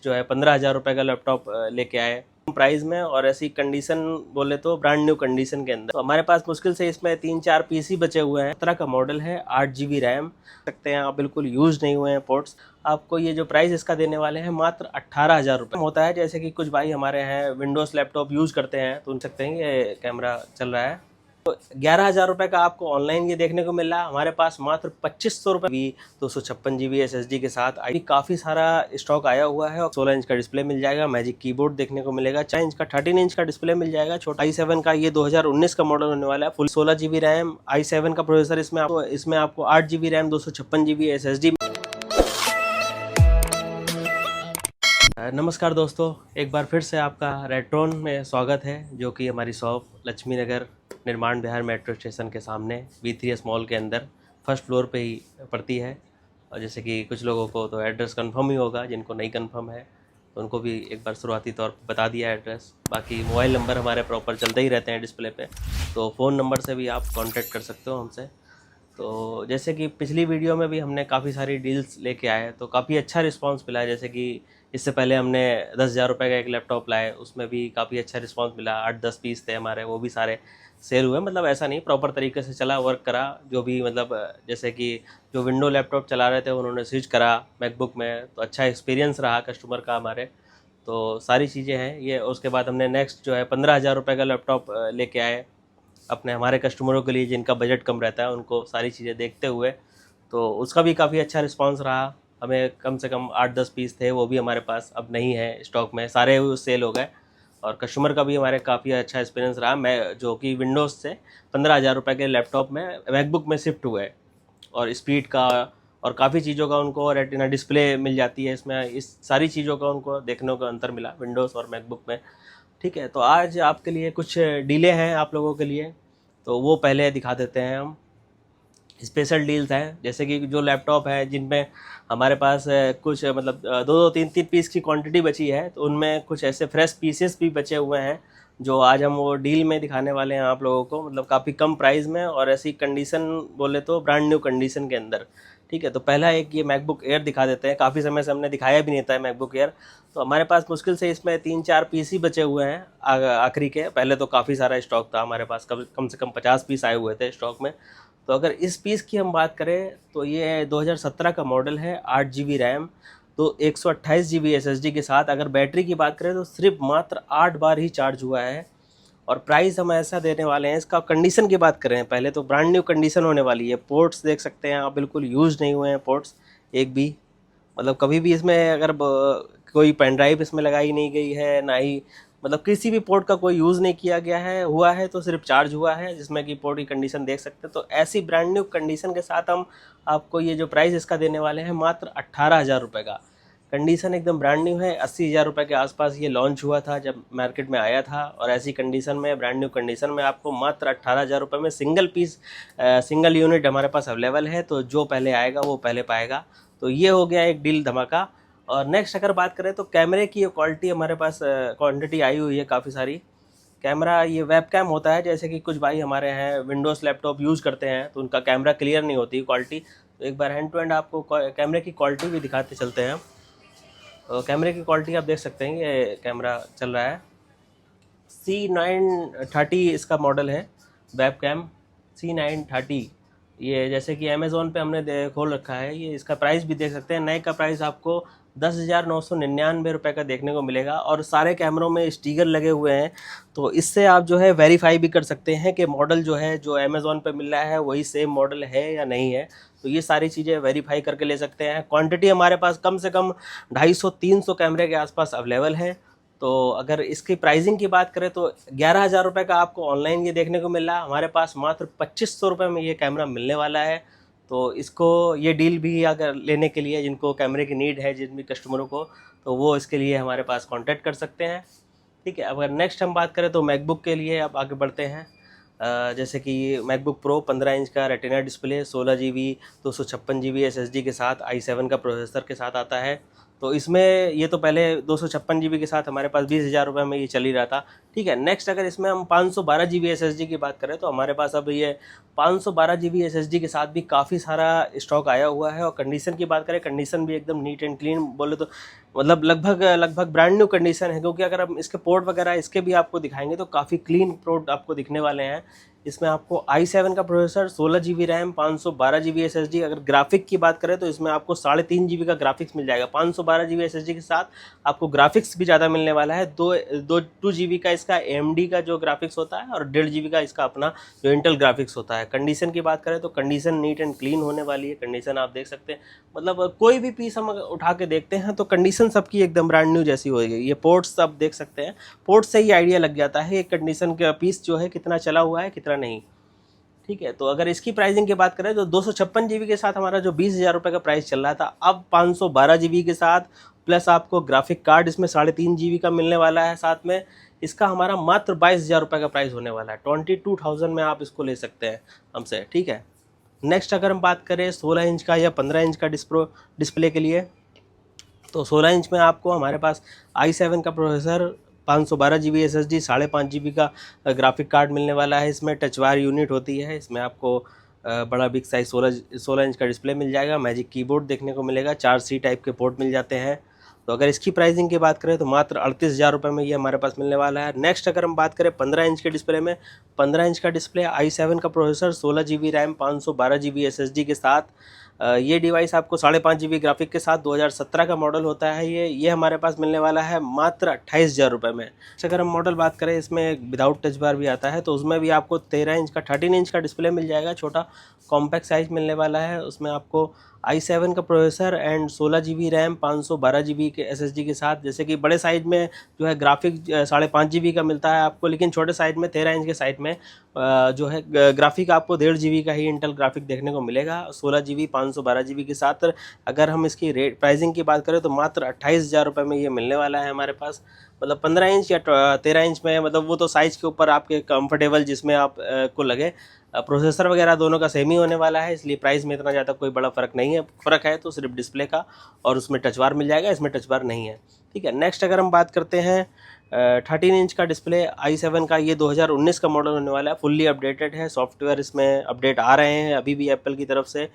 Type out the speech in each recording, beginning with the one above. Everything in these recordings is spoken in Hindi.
जो है 15,000 रुपये का लैपटॉप लेके आए प्राइस में, और ऐसी कंडीशन बोले तो ब्रांड न्यू कंडीशन के अंदर। तो हमारे पास मुश्किल से इसमें 3-4 पीसी बचे हुए हैं। 17 का मॉडल है, 8 GB रैम सकते हैं आप, बिल्कुल यूज नहीं हुए हैं पोर्ट्स। आपको ये जो प्राइस इसका देने वाले हैं मात्र 18,000 रुपये होता है। जैसे कि कुछ भाई हमारे हैं विंडोज़ लैपटॉप यूज करते हैं तो उन सकते हैं ये कैमरा चल रहा है। तो 11,000 रुपये का आपको ऑनलाइन ये देखने को मिल रहा है। हमारे पास मात्र 2500 रुपये भी 256 GB SSD के साथ आई। काफ़ी सारा स्टॉक आया हुआ है। 16 इंच का डिस्प्ले मिल जाएगा, मैजिक कीबोर्ड देखने को मिलेगा, 4 इंच का 13 इंच का डिस्प्ले मिल जाएगा। छोटा i7 का ये 2019 का मॉडल होने वाला है। फुल 16 GB रैम, i7 का प्रोसेसर इसमें आपको 8 GB रैम, 256 GB SSD। नमस्कार दोस्तों, एक बार फिर से आपका रेट्रोन में स्वागत है, जो कि हमारी शॉप लक्ष्मी नगर निर्माण बिहार मेट्रो स्टेशन के सामने V3S मॉल के अंदर फर्स्ट फ्लोर पे ही पड़ती है। और जैसे कि कुछ लोगों को तो एड्रेस कंफर्म ही होगा, जिनको नहीं कंफर्म है तो उनको भी एक बार शुरुआती तौर पर बता दिया एड्रेस। बाकी मोबाइल नंबर हमारे प्रॉपर चलते ही रहते हैं डिस्प्ले पे, तो फ़ोन नंबर से भी आप कांटेक्ट कर सकते हो हमसे। तो जैसे कि पिछली वीडियो में भी हमने काफ़ी सारी डील्स लेके आए, तो काफ़ी अच्छा रिस्पांस मिला है। जैसे कि इससे पहले हमने 10,000 रुपये का एक लैपटॉप लाए, उसमें भी काफ़ी अच्छा रिस्पांस मिला। 8-10 पीस थे हमारे, वो भी सारे सेल हुए। मतलब ऐसा नहीं, प्रॉपर तरीके से चला, वर्क करा। जो भी मतलब जैसे कि जो विंडो लैपटॉप चला रहे थे उन्होंने स्विच करा मैकबुक में, तो अच्छा एक्सपीरियंस रहा कस्टमर का हमारे। तो सारी चीज़ें हैं ये। उसके बाद हमने नेक्स्ट जो है 15,000 रुपये का लैपटॉप लेके आए अपने हमारे कस्टमरों के लिए, जिनका बजट कम रहता है, उनको सारी चीज़ें देखते हुए। तो उसका भी काफ़ी अच्छा रिस्पांस रहा। हमें कम से कम 8-10 पीस थे, वो भी हमारे पास अब नहीं है स्टॉक में, सारे सेल हो गए। और कस्टमर का भी हमारे काफ़ी अच्छा एक्सपीरियंस रहा। मैं जो कि विंडोज़ से 15,000 रुपये के लैपटॉप में मैकबुक में शिफ्ट हुए, और स्पीड का और काफ़ी चीज़ों का उनको रेटिना डिस्प्ले मिल जाती है इसमें। इस सारी चीज़ों का उनको देखने को अंतर मिला विंडोज़ और मैकबुक में। ठीक है, तो आज आपके लिए कुछ डीले हैं आप लोगों के लिए, तो वो पहले दिखा देते हैं हम। स्पेशल डील्स हैं, जैसे कि जो लैपटॉप है जिनमें हमारे पास कुछ मतलब 2-3 पीस की क्वांटिटी बची है, तो उनमें कुछ ऐसे फ्रेश पीसेस भी बचे हुए हैं जो आज हम वो डील में दिखाने वाले हैं आप लोगों को। मतलब काफ़ी कम प्राइस में, और ऐसी कंडीशन बोले तो ब्रांड न्यू कंडीशन के अंदर। ठीक है, तो पहला एक ये मैकबुक एयर दिखा देते हैं। काफ़ी समय से हमने दिखाया भी नहीं था मैकबुक एयर। तो हमारे पास मुश्किल से इसमें 3-4 पीस ही बचे हुए हैं आखिरी के। पहले तो काफ़ी सारा स्टॉक था हमारे पास, कम से कम 50 पीस आए हुए थे स्टॉक में। तो अगर इस पीस की हम बात करें तो ये 2017 का मॉडल है, 8 GB रैम, तो 128 GB SSD के साथ। अगर बैटरी की बात करें तो सिर्फ मात्र 8 बार ही चार्ज हुआ है। और प्राइस हम ऐसा देने वाले हैं, इसका कंडीशन की बात करें पहले तो ब्रांड न्यू कंडीशन होने वाली है। पोर्ट्स देख सकते हैं आप, बिल्कुल यूज नहीं हुए हैं पोर्ट्स एक भी। मतलब कभी भी इसमें अगर कोई पेन ड्राइव इसमें लगाई नहीं गई है, ना ही मतलब किसी भी पोर्ट का कोई यूज़ नहीं किया गया है, हुआ है तो सिर्फ चार्ज हुआ है, जिसमें कि पोर्ट की कंडीशन देख सकते हैं। तो ऐसी ब्रांड न्यू कंडीशन के साथ हम आपको ये जो प्राइस इसका देने वाले हैं मात्र 18,000 रुपये का। कंडीशन एकदम ब्रांड न्यू है। 80,000 रुपये के आसपास ये लॉन्च हुआ था जब मार्केट में आया था, और ऐसी कंडीशन में, ब्रांड न्यू कंडीशन में आपको मात्र 18,000 रुपये में सिंगल पीस सिंगल यूनिट हमारे पास अवेलेबल है। तो जो पहले आएगा वो पहले पाएगा। तो ये हो गया एक डील धमाका। और नेक्स्ट अगर बात करें तो कैमरे की क्वालिटी हमारे पास क्वांटिटी आई हुई है काफ़ी सारी। कैमरा ये वेब कैम होता है। जैसे कि कुछ भाई हमारे हैं विंडोज़ लैपटॉप यूज़ करते हैं तो उनका कैमरा क्लियर नहीं होती क्वालिटी। तो एक बार हैंड टू हैंड आपको कैमरे की क्वालिटी भी दिखाते चलते हैं। तो कैमरे की क्वालिटी आप देख सकते हैं, ये कैमरा चल रहा है, C930 इसका मॉडल है, वेब कैम C930। ये जैसे कि अमेज़ोन पे हमने खोल रखा है। ये इसका प्राइस भी देख सकते हैं। नए का प्राइस आपको 10,999 रुपये का देखने को मिलेगा, और सारे कैमरों में स्टिकर लगे हुए हैं। तो इससे आप जो है वेरीफाई भी कर सकते हैं कि मॉडल जो है जो अमेज़ोन पे मिल रहा है वही सेम मॉडल है या नहीं है। तो ये सारी चीज़ें वेरीफाई करके ले सकते हैं। क्वांटिटी हमारे पास कम से कम 250-300 कैमरे के आसपास अवेलेबल है। तो अगर इसकी प्राइसिंग की बात करें तो 11,000 रुपये का आपको ऑनलाइन ये देखने को मिल रहा है। हमारे पास मात्र 2500 रुपये में ये कैमरा मिलने वाला है। तो इसको ये डील भी अगर लेने के लिए जिनको कैमरे की नीड है, जिन भी कस्टमरों को, तो वो इसके लिए हमारे पास कांटेक्ट कर सकते हैं। ठीक है, अगर नेक्स्ट हम बात करें तो मैकबुक के लिए अब आगे बढ़ते हैं। जैसे कि मैकबुक प्रो 15 इंच का retina display, 16 GB 256 GB SSD के साथ, i7 का प्रोसेसर के साथ आता है। तो इसमें ये तो पहले 256 GB के साथ हमारे पास 20,000 रुपये में ये चल ही रहा था, ठीक है। नेक्स्ट अगर इसमें हम 512 GB SSD की बात करें तो हमारे पास अब ये 512 GB SSD के साथ भी काफ़ी सारा स्टॉक आया हुआ है। और कंडीशन की बात करें, कंडीशन भी एकदम नीट एंड क्लीन बोले तो मतलब लगभग ब्रांड न्यू कंडीशन है, क्योंकि अगर हम इसके पोर्ट वगैरह इसके भी आपको दिखाएंगे तो काफ़ी क्लीन पोर्ट आपको दिखने वाले हैं। इसमें आपको i7 का processor, 16 GB RAM, 512 GB SSD। अगर ग्राफिक की बात करें तो इसमें आपको 3.5 GB का ग्राफिक्स मिल जाएगा। 512 GB SSD के साथ आपको ग्राफिक्स भी ज़्यादा मिलने वाला है। 2 GB का इसका AMD का जो ग्राफिक्स होता है और 1.5 GB का इसका अपना जो इंटेल ग्राफिक्स होता है। कंडीशन की बात करें तो कंडीशन नीट एंड क्लीन होने वाली है। कंडीशन आप देख सकते हैं, मतलब कोई भी पीस हम उठा के देखते हैं तो कंडीशन सबकी एकदम ब्रांड न्यू जैसी होगी। ये पोर्ट्स आप देख सकते हैं, पोर्ट से ही आइडिया लग जाता है ये कंडीशन का पीस जो है कितना चला हुआ है कितना नहीं, ठीक है। तो अगर इसकी प्राइसिंग की बात करें तो 256 GB के साथ हमारा जो 20,000 रुपये का प्राइस चल रहा था, अब 512 GB के साथ प्लस आपको ग्राफिक कार्ड इसमें 3.5 GB का मिलने वाला है साथ में, इसका हमारा मात्र 22,000 रुपये का प्राइस होने वाला है। 22,000 में आप इसको ले सकते हैं हमसे, ठीक है। नेक्स्ट अगर हम बात करें 16 इंच का या 15 इंच का डिस्प्ले के लिए, तो 16 इंच में आपको हमारे पास i7 का प्रोसेसर, 512 GB SSD, 5.5 GB का ग्राफिक कार्ड मिलने वाला है। इसमें टच बार यूनिट होती है। इसमें आपको बड़ा बिग साइज 16 इंच का डिस्प्ले मिल जाएगा। मैजिक कीबोर्ड देखने को मिलेगा। 4C टाइप के पोर्ट मिल जाते हैं। तो अगर इसकी प्राइसिंग की बात करें तो मात्र 38,000 रुपये में ये हमारे पास मिलने वाला है। नेक्स्ट अगर हम बात करें 15 इंच के डिस्प्ले में, 15 इंच का डिस्प्ले, i7 का processor, 16 GB RAM, 512 GB SSD के साथ, ये डिवाइस आपको 5.5 GB ग्राफिक के साथ 2017 का मॉडल होता है। ये हमारे पास मिलने वाला है मात्र 28,000 रुपये में। अगर हम मॉडल बात करें, इसमें विदाउट टच बार भी आता है, तो उसमें भी आपको 13 इंच का डिस्प्ले मिल जाएगा। छोटा कॉम्पैक्ट साइज मिलने वाला है। उसमें आपको i7 का processor and 16 GB RAM, 512 GB के SSD के साथ, जैसे कि बड़े साइज में जो है ग्राफिक 5.5 GB का मिलता है आपको, लेकिन छोटे साइज में 13 इंच के साइड में जो है ग्राफिक आपको 1.5 GB का ही इंटेल ग्राफिक देखने को मिलेगा। 16 GB 512 GB के साथ अगर हम इसकी रेट प्राइसिंग की बात करें तो मात्र 28,000 रुपये में ये मिलने वाला है हमारे पास। मतलब 15 इंच या 13 इंच में, मतलब वो तो साइज़ के ऊपर आपके कंफर्टेबल जिसमें आप को लगे। प्रोसेसर वगैरह दोनों का सेम ही होने वाला है, इसलिए प्राइस में इतना ज़्यादा कोई बड़ा फ़र्क नहीं है। फ़र्क है तो सिर्फ डिस्प्ले का, और उसमें टच बार मिल जाएगा, इसमें टच बार नहीं है, ठीक है। नेक्स्ट अगर हम बात करते हैं 13 इंच का डिस्प्ले, i7 का, ये 2019 का मॉडल होने वाला है। फुल्ली अपडेटेड है, सॉफ्टवेयर इसमें अपडेट आ रहे हैं अभी भी एप्पल की तरफ से।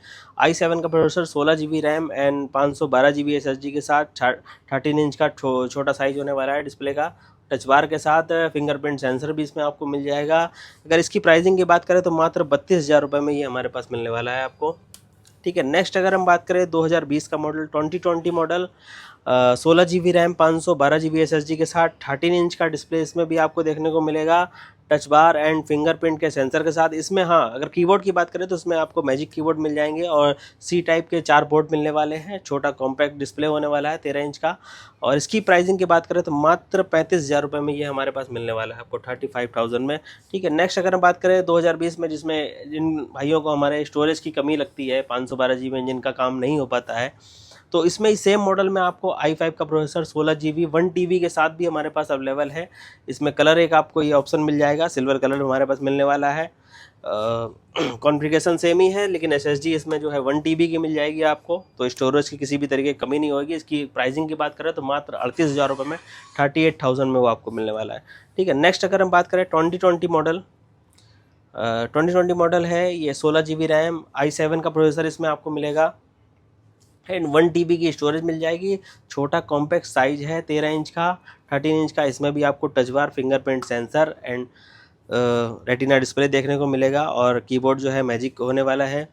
i7 का processor, 16 GB RAM and 512 GB SSD के साथ, 13 इंच का छोटा साइज होने वाला है डिस्प्ले का, टच बार के साथ। फिंगरप्रिंट सेंसर भी इसमें आपको मिल जाएगा। अगर इसकी प्राइसिंग की बात करें तो मात्र 32,000 रुपये में ये हमारे पास मिलने वाला है आपको, ठीक है। नेक्स्ट अगर हम बात करें 2020 का model, 2020 model, 16 GB RAM, 512 GB SSD के साथ, 13 इंच का डिस्प्ले इसमें भी आपको देखने को मिलेगा, टच बार एंड फिंगरप्रिंट के सेंसर के साथ। इसमें हाँ, अगर कीबोर्ड की बात करें तो इसमें आपको मैजिक कीबोर्ड मिल जाएंगे और C टाइप के 4 पोर्ट मिलने वाले हैं। छोटा कॉम्पैक्ट डिस्प्ले होने वाला है 13 इंच का। और इसकी प्राइसिंग की बात करें तो मात्र 35,000 रुपये में ये हमारे पास मिलने वाला है आपको, 35,000 में, ठीक है। नेक्स्ट अगर हम बात करें 2020 में, जिसमें जिन भाइयों को हमारे स्टोरेज की कमी लगती है, 512 GB में जिनका काम नहीं हो पाता है, तो इसमें इस सेम मॉडल में आपको i5 का प्रोसेसर, 16 GB 1 TB के साथ भी हमारे पास अवेलेबल है। इसमें कलर एक आपको ये ऑप्शन मिल जाएगा, सिल्वर कलर हमारे पास मिलने वाला है। कॉन्फ़िगरेशन सेम ही है, लेकिन SSD इसमें जो है 1 TB की मिल जाएगी आपको, तो स्टोरेज की किसी भी तरीके की कमी नहीं होगी। इसकी प्राइसिंग की बात करें तो मात्र 38,000 रुपये में, 38,000 में वो आपको मिलने वाला है, ठीक है। नेक्स्ट अगर हम बात करें 2020 मॉडल, 2020 मॉडल है ये, 16 GB रैम, i7 का प्रोसेसर इसमें आपको मिलेगा एंड 1 TB की स्टोरेज मिल जाएगी। छोटा कॉम्पैक्ट साइज है, 13 इंच का, 13 इंच का। इसमें भी आपको touch bar, fingerprint sensor and retina display देखने को मिलेगा, और कीबोर्ड जो है मैजिक होने वाला है,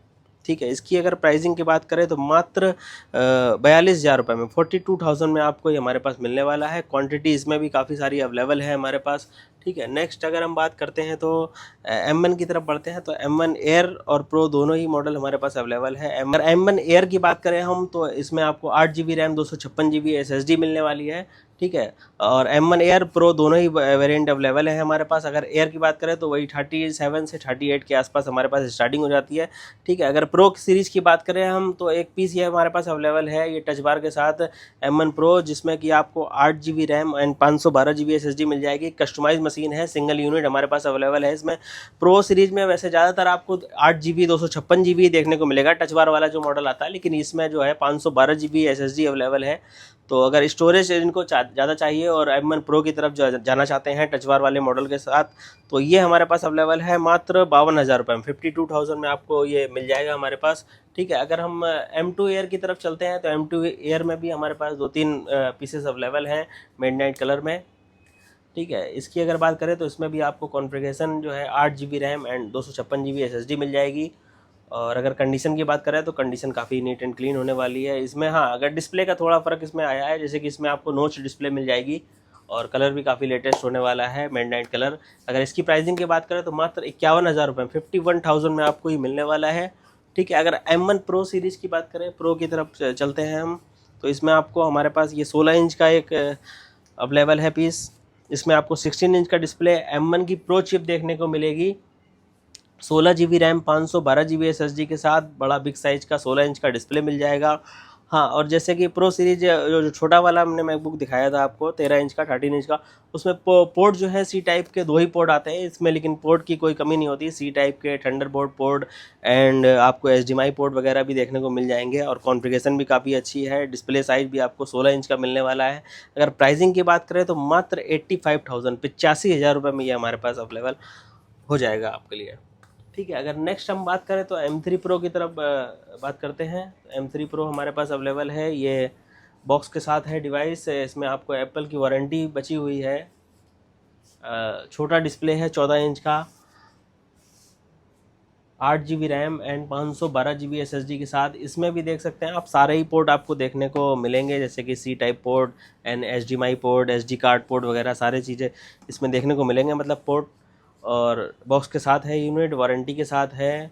ठीक है। इसकी अगर प्राइसिंग की बात करें तो मात्र 42,000 रुपये में, 42,000 में आपको ये हमारे पास मिलने वाला है। क्वांटिटी इसमें भी काफ़ी सारी अवेलेबल है हमारे पास, ठीक है। नेक्स्ट अगर हम बात करते हैं तो M1 की तरफ बढ़ते हैं, तो M1 एयर और प्रो दोनों ही मॉडल हमारे पास अवेलेबल है। M1 एयर की बात करें हम, तो इसमें आपको 8 GB रैम, 256 GB SSD मिलने वाली है, ठीक है। और M1 एयर प्रो दोनों ही वेरिएंट अवेलेबल है हमारे पास। अगर एयर की बात करें तो वही 37 से 38 के आसपास हमारे पास स्टार्टिंग हो जाती है, ठीक है। अगर प्रो सीरीज़ की बात करें हम, तो एक पीस ये हमारे पास अवेलेबल है, ये टच बार के साथ M1 प्रो, जिसमें कि आपको 8 GB RAM and 512 GB SSD मिल जाएगी। कस्टमाइज मशीन है, सिंगल यूनिट हमारे पास अवेलेबल है। इसमें प्रो सीरीज में वैसे ज़्यादातर आपको 8 GB 256 GB देखने को मिलेगा, टच बार वाला जो मॉडल आता है, लेकिन इसमें जो है 512 GB SSD अवेलेबल है। तो अगर स्टोरेज इनको ज़्यादा चाहिए और M1 Pro की तरफ जाना चाहते हैं टच बार वाले मॉडल के साथ, तो ये हमारे पास अवेलेबल है मात्र 52,000 रुपये में, 52,000 में आपको ये मिल जाएगा हमारे पास। ठीक है, अगर हम M2 एयर की तरफ चलते हैं तो M2 एयर में भी हमारे पास 2-3 पीसेस अवेलेबल हैं मिडनाइट कलर में। ठीक है, इसकी अगर बात करें तो इसमें भी आपको कॉन्फ़िगरेशन जो है 8 GB RAM and 256 GB SSD मिल जाएगी। और अगर कंडीशन की बात करें तो कंडीशन काफ़ी नीट एंड क्लीन होने वाली है। इसमें हाँ, अगर डिस्प्ले का थोड़ा फ़र्क इसमें आया है, जैसे कि इसमें आपको नोच डिस्प्ले मिल जाएगी और कलर भी काफ़ी लेटेस्ट होने वाला है, मिडनाइट कलर। अगर इसकी प्राइसिंग की बात करें तो मात्र 51,000 रुपये, 51,000 में आपको ये मिलने वाला है। ठीक है, अगर M1 Pro सीरीज़ की बात करें, प्रो की तरफ चलते हैं हम, तो इसमें आपको हमारे पास ये 16 इंच का एक अवेलेबल है पीस। इसमें आपको 16 इंच का डिस्प्ले M1 की प्रो चिप देखने को मिलेगी, 16 GB रैम 512 GB SSD के साथ बड़ा बिग साइज का 16 इंच का डिस्प्ले मिल जाएगा। हाँ, और जैसे कि प्रो सीरीज जो छोटा वाला हमने मैकबुक दिखाया था आपको 13 इंच का 13 इंच का, उसमें पोर्ट जो है सी टाइप के 2 ही पोर्ट आते हैं इसमें, लेकिन पोर्ट की कोई कमी नहीं होती। सी टाइप के थंडरबोल्ट पोर्ट एंड आपको HDMI पोर्ट वगैरह भी देखने को मिल जाएंगे और कॉन्फ़िगरेशन भी काफ़ी अच्छी है। डिस्प्ले साइज भी आपको 16 इंच का मिलने वाला है। अगर प्राइसिंग की बात करें तो मात्र 85,000, 85,000 रुपये में ये हमारे पास अवेलेबल हो जाएगा आपके लिए। ठीक है, अगर नेक्स्ट हम बात करें तो M3 Pro की तरफ बात करते हैं। M3 Pro हमारे पास अवेलेबल है, ये बॉक्स के साथ है डिवाइस। इसमें आपको एप्पल की वारंटी बची हुई है। छोटा डिस्प्ले है 14 इंच का, 8 GB RAM and 512 GB SSD के साथ। इसमें भी देख सकते हैं आप सारे ही पोर्ट आपको देखने को मिलेंगे, जैसे कि C type port and HDMI port, SD card port वगैरह सारी चीज़ें इसमें देखने को मिलेंगे, मतलब पोर्ट। और बॉक्स के साथ है यूनिट, वारंटी के साथ है।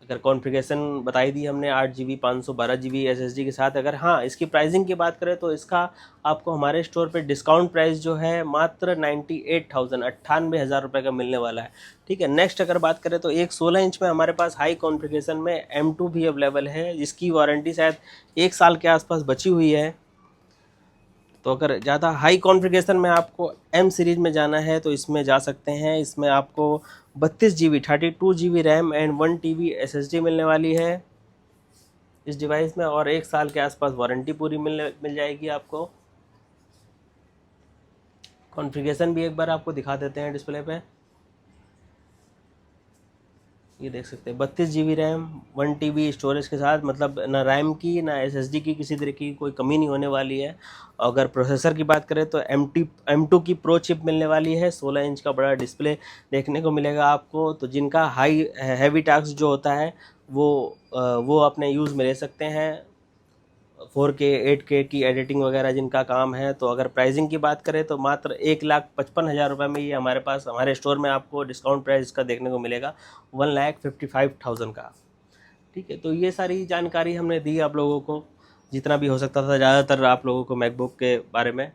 अगर कॉन्फ़िगरेशन बताई दी हमने 8 GB 512 GB SSD के साथ। अगर हाँ, इसकी प्राइसिंग की बात करें तो इसका आपको हमारे स्टोर पे डिस्काउंट प्राइस जो है मात्र 98,000, 98,000 रुपये का मिलने वाला है। ठीक है, नेक्स्ट अगर बात करें तो एक 16 इंच में हमारे पास हाई कॉन्फ़िगरेशन में M2 भी अवेलेबल है, जिसकी वारंटी शायद 1 साल के आसपास बची हुई है। तो अगर ज़्यादा हाई कॉन्फ़िगरेशन में आपको M सीरीज़ में जाना है तो इसमें जा सकते हैं। इसमें आपको 32 GB 32 GB RAM and 1 TB SSD मिलने वाली है इस डिवाइस में, और 1 साल के आसपास वारंटी पूरी मिल जाएगी आपको। कॉन्फ़िगरेशन भी एक बार आपको दिखा देते हैं डिस्प्ले पे। ये देख सकते हैं 32 GB रैम 1 TB स्टोरेज के साथ, मतलब ना रैम की ना SSD की किसी तरह की कोई कमी नहीं होने वाली है। अगर प्रोसेसर की बात करें तो M2 की प्रो चिप मिलने वाली है, 16 इंच का बड़ा डिस्प्ले देखने को मिलेगा आपको। तो जिनका हाई हैवी टास्क जो होता है वो अपने यूज़ में ले सकते हैं, 4K 8K की एडिटिंग वगैरह जिनका काम है। तो अगर प्राइसिंग की बात करें तो मात्र 1,55,000 रुपये में ये हमारे पास हमारे स्टोर में आपको डिस्काउंट प्राइस का देखने को मिलेगा 1,55,000 का। ठीक है, तो ये सारी जानकारी हमने दी आप लोगों को, जितना भी हो सकता था ज़्यादातर आप लोगों को मैकबुक के बारे में।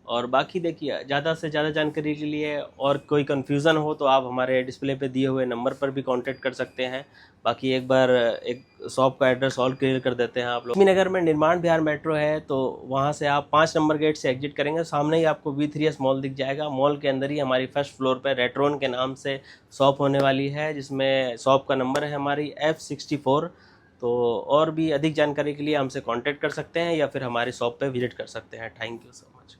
और बाकी देखिए, ज़्यादा से ज़्यादा जानकारी के लिए और कोई कन्फ्यूज़न हो तो आप हमारे डिस्प्ले पे दिए हुए नंबर पर भी कांटेक्ट कर सकते हैं। बाकी एक बार एक शॉप का एड्रेस और क्लियर कर देते हैं आप लोग। लक्ष्मी नगर में निर्माण बिहार मेट्रो है, तो वहाँ से आप 5 नंबर गेट से एग्जिट करेंगे, सामने ही आपको V3S मॉल दिख जाएगा। मॉल के अंदर ही हमारी फर्स्ट फ्लोर पर रेट्रोन के नाम से शॉप होने वाली है, जिसमें शॉप का नंबर है हमारी F64। तो और भी अधिक जानकारी के लिए हमसे कांटेक्ट कर सकते हैं या फिर हमारी शॉप पे विजिट कर सकते हैं। Thank you so much.